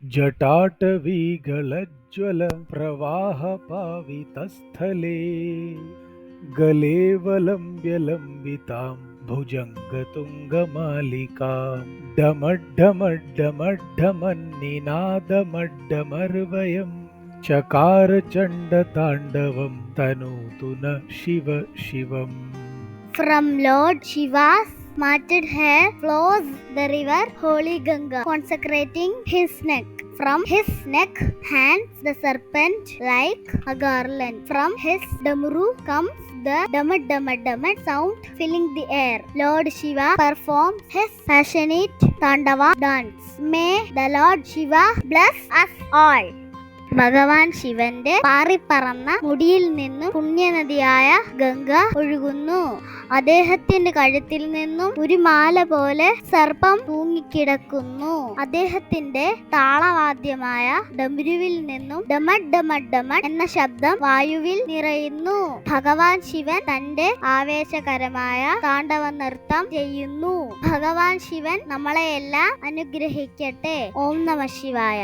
जटाटवीगलज्ज्वलप्रवाहपावितस्थले गलेवलम्ब्य लम्बितां भुजङ्गतुङ्गमालिकां डमड्डमड्डमड्डमन्निनादमड्डमर्वयं चकार चण्डताण्डवं तनोतु न शिव शिवम्. From Lord Shiva's matted hair flows the river Holy Ganga, consecrating his neck. From his neck hangs the serpent like a garland. From his damru comes the damad sound filling the air. Lord Shiva performs his passionate Tandava dance. May the Lord Shiva bless us all. ഭഗവാൻ ശിവന്റെ പാറിപ്പറന്ന മുടിയിൽ നിന്നും പുണ്യനദിയായ ഗംഗ ഒഴുകുന്നു. അദ്ദേഹത്തിന്റെ കഴുത്തിൽ നിന്നും ഒരു മാല പോലെ സർപ്പം തൂങ്ങിക്കിടക്കുന്നു. അദ്ദേഹത്തിന്റെ താളവാദ്യമായ ഡമരുവിൽ നിന്നും ഡമഡ് ഡമഡ് ഡമഡ് എന്ന ശബ്ദം വായുവിൽ നിറയുന്നു. ഭഗവാൻ ശിവൻ തന്റെ ആവേശകരമായ താണ്ഡവ നൃത്തം ചെയ്യുന്നു. ഭഗവാൻ ശിവൻ നമ്മളെയെല്ലാം അനുഗ്രഹിക്കട്ടെ. ഓം നമഃ ശിവായ.